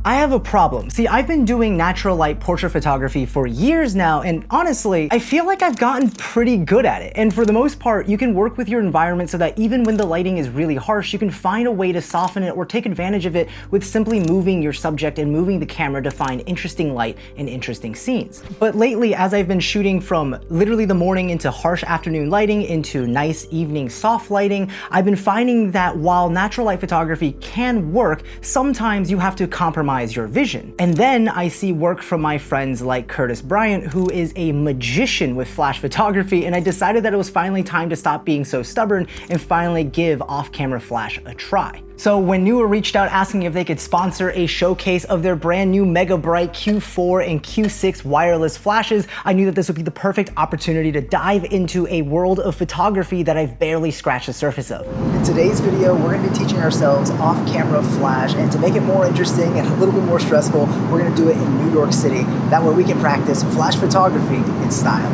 I have a problem. See, I've been doing natural light portrait photography for years now, and honestly, I feel like I've gotten pretty good at it. And for the most part, you can work with your environment so that even when the lighting is really harsh, you can find a way to soften it or take advantage of it with simply moving your subject and moving the camera to find interesting light and interesting scenes. But lately, as I've been shooting from literally the morning into harsh afternoon lighting into nice evening soft lighting, I've been finding that while natural light photography can work, sometimes you have to compromise your vision. And then I see work from my friends like 𝗚𝗘𝗥𝗔𝗣𝗪, who is a magician with flash photography, and I decided that it was finally time to stop being so stubborn and finally give off-camera flash a try. So when Neewer reached out asking if they could sponsor a showcase of their brand new mega bright Q4 and Q6 wireless flashes, I knew that this would be the perfect opportunity to dive into a world of photography that I've barely scratched the surface of. In today's video, we're gonna be teaching ourselves off-camera flash, and to make it more interesting and a little bit more stressful, we're gonna do it in New York City. That way we can practice flash photography in style.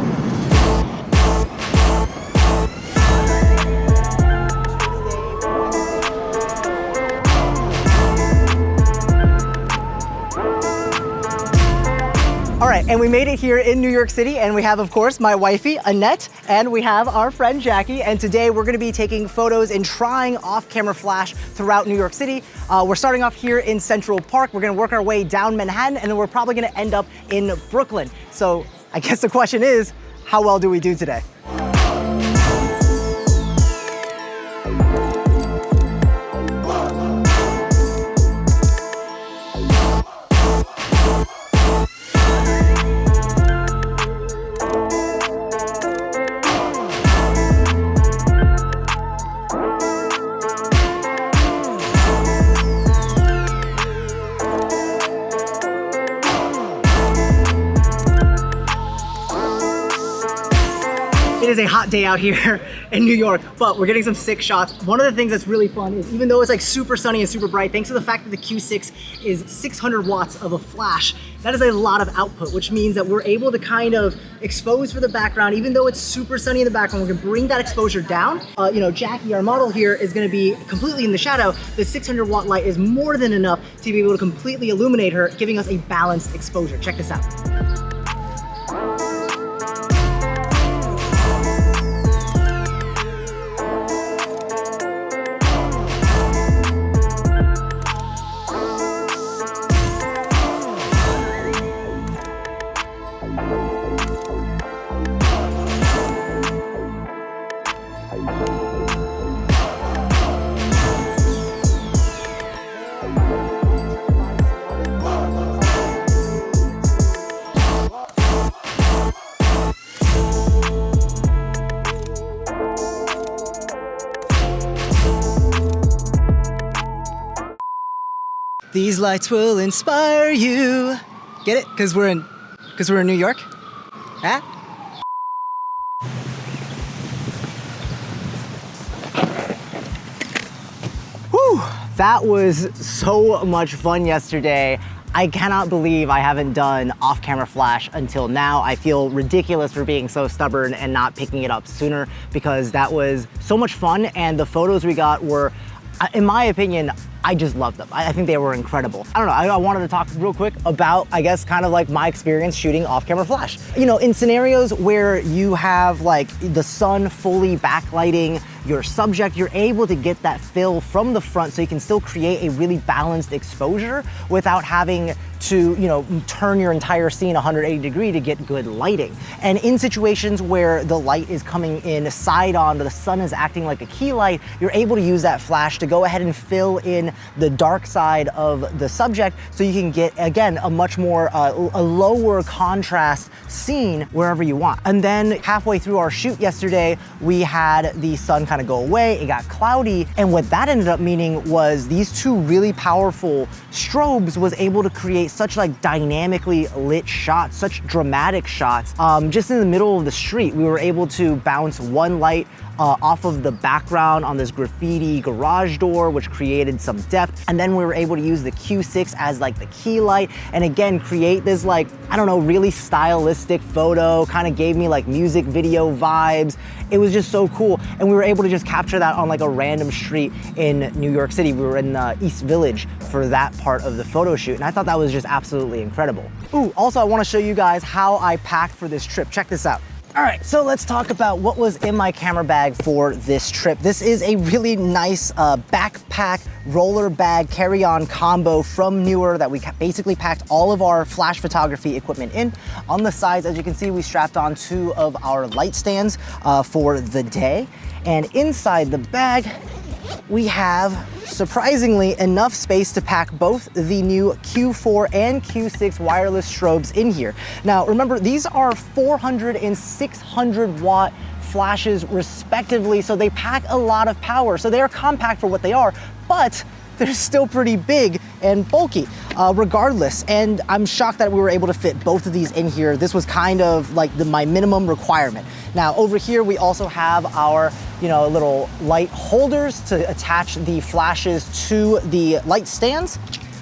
All right, and we made it here in New York City, and we have, of course, my wifey, Annette, and we have our friend Jackie, and today we're gonna be taking photos and trying off-camera flash throughout New York City. We're starting off here in Central Park. We're gonna work our way down Manhattan, and then we're probably gonna end up in Brooklyn. So I guess the question is, how well do we do today? It is a hot day out here in New York, but we're getting some sick shots. One of the things that's really fun is even though it's like super sunny and super bright, thanks to the fact that the Q6 is 600 watts of a flash, that is a lot of output, which means that we're able to kind of expose for the background. Even though it's super sunny in the background, we're gonna bring that exposure down. You know, Jackie, our model here, is gonna be completely in the shadow. The 600 watt light is more than enough to be able to completely illuminate her, giving us a balanced exposure. Check this out. These lights will inspire you. Get it? Because we're in New York? Huh? Whew, that was so much fun yesterday. I cannot believe I haven't done off-camera flash until now. I feel ridiculous for being so stubborn and not picking it up sooner, because that was so much fun, and the photos we got were, in my opinion, I just loved them. I think they were incredible. I don't know, I wanted to talk real quick about, I guess, kind of like my experience shooting off-camera flash. You know, in scenarios where you have like the sun fully backlighting your subject, you're able to get that fill from the front so you can still create a really balanced exposure without having to, you know, turn your entire scene 180 degrees to get good lighting. And in situations where the light is coming in side on, the sun is acting like a key light, you're able to use that flash to go ahead and fill in the dark side of the subject so you can get, again, a much more, a lower contrast scene wherever you want. And then halfway through our shoot yesterday, we had the sun kind of go away, it got cloudy, and what that ended up meaning was these two really powerful strobes was able to create such like dynamically lit shots, such dramatic shots. Just in the middle of the street, we were able to bounce one light off of the background on this graffiti garage door, which created some depth. And then we were able to use the Q6 as like the key light, and again, create this like, I don't know, really stylistic photo, kind of gave me like music video vibes. It was just so cool. And we were able to just capture that on like a random street in New York City. We were in the East Village for that part of the photo shoot. And I thought that was just absolutely incredible. Ooh, also I wanna show you guys how I packed for this trip. Check this out. All right, so let's talk about what was in my camera bag for this trip. This is a really nice backpack roller bag carry-on combo from Neewer that we basically packed all of our flash photography equipment in. On the sides, as you can see, we strapped on 2 of our light stands for the day. And inside the bag, we have, surprisingly, enough space to pack both the new Q4 and Q6 wireless strobes in here. Now, remember, these are 400 and 600 watt flashes respectively, so they pack a lot of power. So they are compact for what they are, but they're still pretty big and bulky regardless. And I'm shocked that we were able to fit both of these in here. This was kind of like my minimum requirement. Now over here, we also have our, little light holders to attach the flashes to the light stands.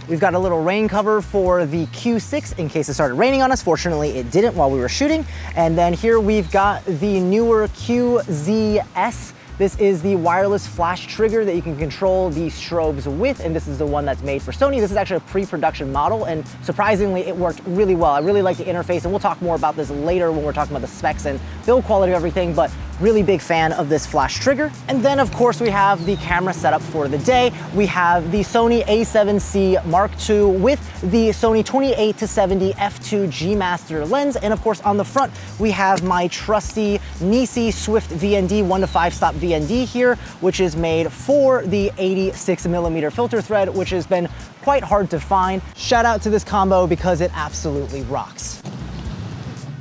We've got a little rain cover for the Q6 in case it started raining on us. Fortunately, it didn't while we were shooting. And then here we've got the Neewer QZS. This is the wireless flash trigger that you can control the strobes with, and this is the one that's made for Sony. This is actually a pre-production model, and surprisingly, it worked really well. I really like the interface, and we'll talk more about this later when we're talking about the specs and build quality of everything, but really big fan of this flash trigger. And then of course we have the camera setup for the day. We have the Sony a7C Mark II with the Sony 28-70 f2 G Master lens. And of course on the front, we have my trusty Nisi Swift VND 1-to-5 stop VND here, which is made for the 86mm filter thread, which has been quite hard to find. Shout out to this combo because it absolutely rocks.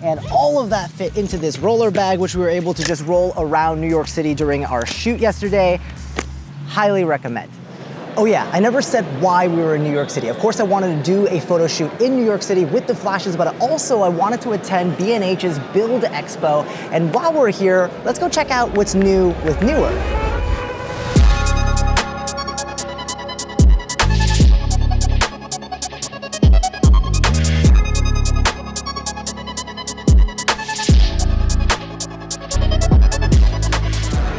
And all of that fit into this roller bag, which we were able to just roll around New York City during our shoot yesterday. Highly recommend. Oh yeah, I never said why we were in New York City. Of course, I wanted to do a photo shoot in New York City with the flashes, but also I wanted to attend B&H's BILD Expo. And while we're here, let's go check out what's new with Neewer.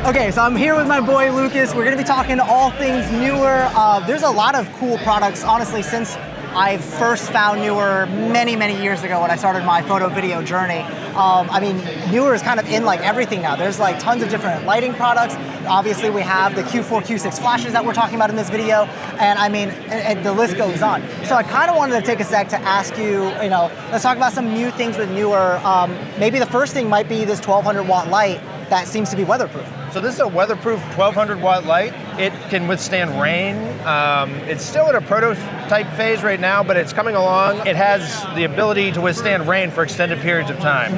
Okay, so I'm here with my boy Lucas. We're gonna be talking all things Neewer. There's a lot of cool products, honestly, since I first found Neewer many, many years ago when I started my photo video journey. I mean, Neewer is kind of in like everything now. There's like tons of different lighting products. Obviously, we have the Q4, Q6 flashes that we're talking about in this video. And I mean, and the list goes on. So I kind of wanted to take a sec to ask you, let's talk about some new things with Neewer. Maybe the first thing might be this 1200 watt light that seems to be weatherproof. So this is a weatherproof 1200 watt light. It can withstand rain. It's still at a prototype phase right now, but it's coming along. It has the ability to withstand rain for extended periods of time.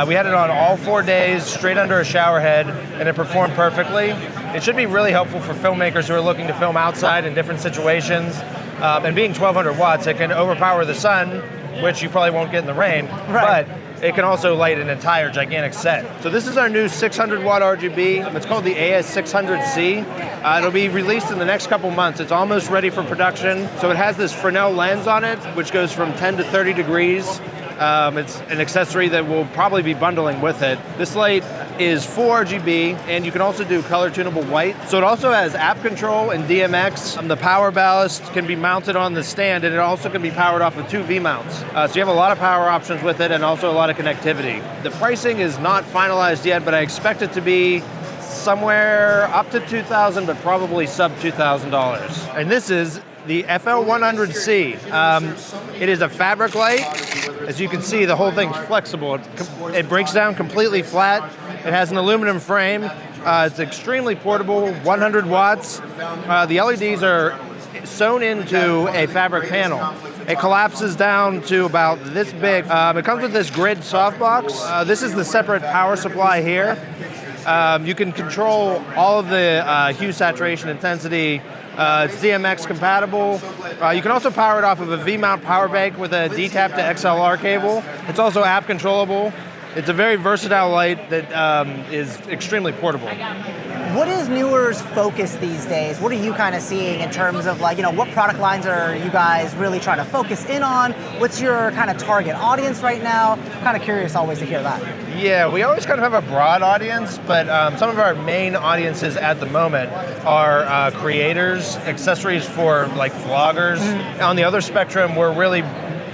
We had it on all 4 days, straight under a shower head, and it performed perfectly. It should be really helpful for filmmakers who are looking to film outside in different situations. And being 1200 watts, it can overpower the sun, which you probably won't get in the rain, right. But it can also light an entire gigantic set. So this is our new 600 watt RGB. It's called the AS600C. It'll be released in the next couple months. It's almost ready for production. So it has this Fresnel lens on it, which goes from 10 to 30 degrees. It's an accessory that we'll probably be bundling with it. This light is full RGB, and you can also do color tunable white. So it also has app control and DMX. The power ballast can be mounted on the stand, and it also can be powered off of 2 V-mounts. So you have a lot of power options with it, and also a lot of connectivity. The pricing is not finalized yet, but I expect it to be somewhere up to $2,000, but probably sub $2,000. And this is the FL100C. It is a fabric light. As you can see, the whole thing's flexible. It breaks down completely flat. It has an aluminum frame. It's extremely portable, 100 watts. The LEDs are sewn into a fabric panel. It collapses down to about this big. It comes with this grid softbox. This is the separate power supply here. You can control all of the hue, saturation, intensity, It's DMX compatible. You can also power it off of a V-mount power bank with a D-tap to XLR cable. It's also app controllable. It's a very versatile light that is extremely portable. What is Neewer's focus these days? What are you kind of seeing in terms of like, what product lines are you guys really trying to focus in on? What's your kind of target audience right now? I'm kind of curious always to hear that. Yeah, we always kind of have a broad audience, but some of our main audiences at the moment are creators, accessories for like vloggers. Mm-hmm. On the other spectrum, we're really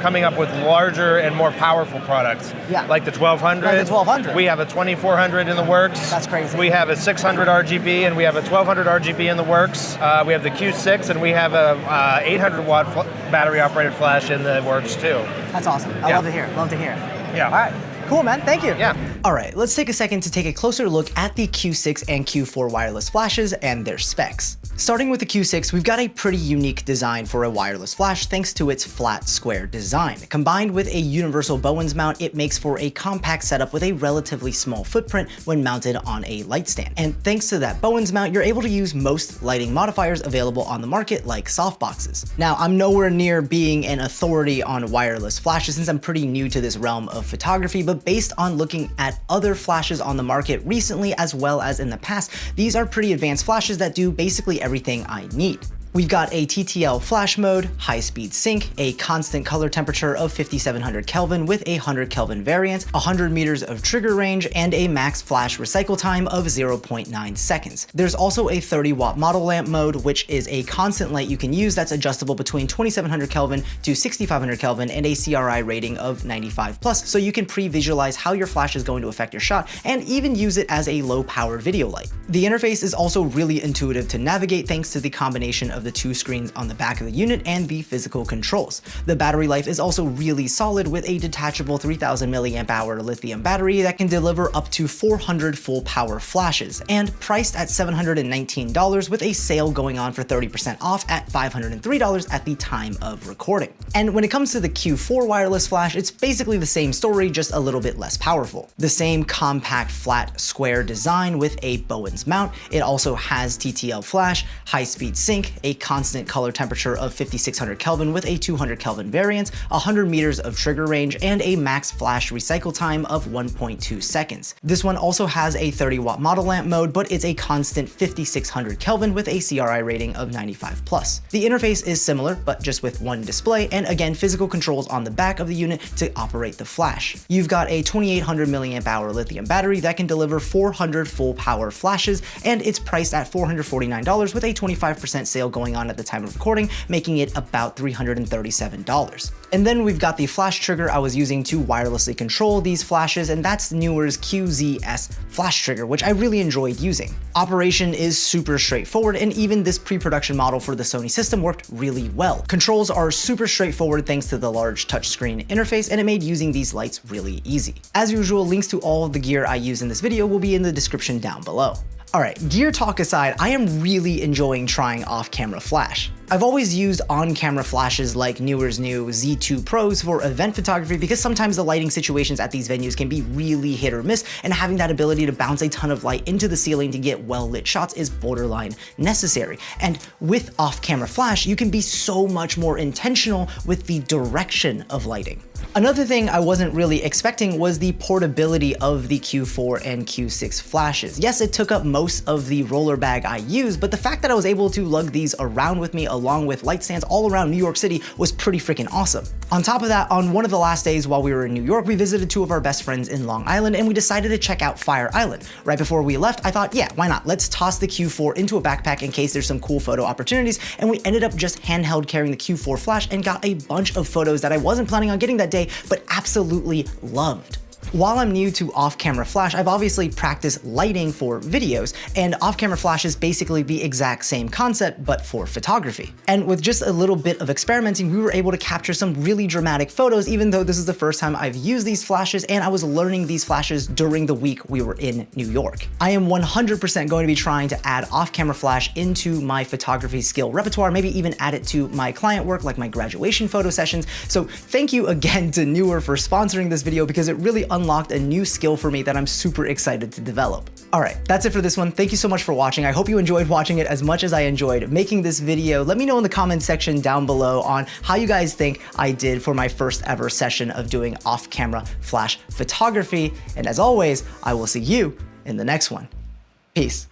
coming up with larger and more powerful products. Yeah. Like the 1200. Like the 1200. We have a 2400 in the works. That's crazy. We have a 600 RGB and we have a 1200 RGB in the works. We have the Q6 and we have a 800 watt battery operated flash in the works too. That's awesome. I love to hear. Love to hear. Yeah. All right. Cool, man. Thank you. Yeah. All right, let's take a second to take a closer look at the Q6 and Q4 wireless flashes and their specs. Starting with the Q6, we've got a pretty unique design for a wireless flash thanks to its flat square design. Combined with a universal Bowens mount, it makes for a compact setup with a relatively small footprint when mounted on a light stand. And thanks to that Bowens mount, you're able to use most lighting modifiers available on the market like softboxes. Now, I'm nowhere near being an authority on wireless flashes since I'm pretty new to this realm of photography, but based on looking at other flashes on the market recently as well as in the past, these are pretty advanced flashes that do basically everything I need. We've got a TTL flash mode, high-speed sync, a constant color temperature of 5700 Kelvin with a 100 Kelvin variant, 100 meters of trigger range, and a max flash recycle time of 0.9 seconds. There's also a 30 watt model lamp mode, which is a constant light you can use that's adjustable between 2700 Kelvin to 6500 Kelvin and a CRI rating of 95+, so you can pre-visualize how your flash is going to affect your shot and even use it as a low-power video light. The interface is also really intuitive to navigate thanks to the combination of the two screens on the back of the unit and the physical controls. The battery life is also really solid with a detachable 3000 mAh lithium battery that can deliver up to 400 full power flashes, and priced at $719 with a sale going on for 30% off at $503 at the time of recording. And when it comes to the Q4 wireless flash, it's basically the same story, just a little bit less powerful. The same compact flat square design with a Bowens mount. It also has TTL flash, high-speed sync, a constant color temperature of 5600 Kelvin with a 200 Kelvin variant, 100 meters of trigger range, and a max flash recycle time of 1.2 seconds. This one also has a 30 watt model lamp mode, but it's a constant 5600 Kelvin with a CRI rating of 95+. The interface is similar, but just with one display, and again, physical controls on the back of the unit to operate the flash. You've got a 2800 mAh lithium battery that can deliver 400 full power flashes, and it's priced at $449 with a 25% sale going on at the time of recording, making it about $337. And then we've got the flash trigger I was using to wirelessly control these flashes, and that's Neewer's QZS flash trigger, which I really enjoyed using. Operation is super straightforward, and even this pre-production model for the Sony system worked really well. Controls are super straightforward thanks to the large touchscreen interface, and it made using these lights really easy. As usual, links to all of the gear I use in this video will be in the description down below. Alright, gear talk aside, I am really enjoying trying off-camera flash. I've always used on-camera flashes like Neewer's new Z2 Pros for event photography because sometimes the lighting situations at these venues can be really hit or miss, and having that ability to bounce a ton of light into the ceiling to get well-lit shots is borderline necessary. And with off-camera flash, you can be so much more intentional with the direction of lighting. Another thing I wasn't really expecting was the portability of the Q4 and Q6 flashes. Yes, it took up most of the roller bag I used, but the fact that I was able to lug these around with me along with light stands all around New York City was pretty freaking awesome. On top of that, on one of the last days while we were in New York, we visited two of our best friends in Long Island and we decided to check out Fire Island. Right before we left, I thought, yeah, why not? Let's toss the Q4 into a backpack in case there's some cool photo opportunities, and we ended up just handheld carrying the Q4 flash and got a bunch of photos that I wasn't planning on getting that day, but absolutely loved. While I'm new to off-camera flash, I've obviously practiced lighting for videos, and off-camera flash is basically the exact same concept, but for photography. And with just a little bit of experimenting, we were able to capture some really dramatic photos, even though this is the first time I've used these flashes, and I was learning these flashes during the week we were in New York. I am 100% going to be trying to add off-camera flash into my photography skill repertoire, maybe even add it to my client work, like my graduation photo sessions. So thank you again to Neewer for sponsoring this video, because it really unlocked a new skill for me that I'm super excited to develop. All right, that's it for this one. Thank you so much for watching. I hope you enjoyed watching it as much as I enjoyed making this video. Let me know in the comment section down below on how you guys think I did for my first ever session of doing off-camera flash photography. And as always, I will see you in the next one. Peace.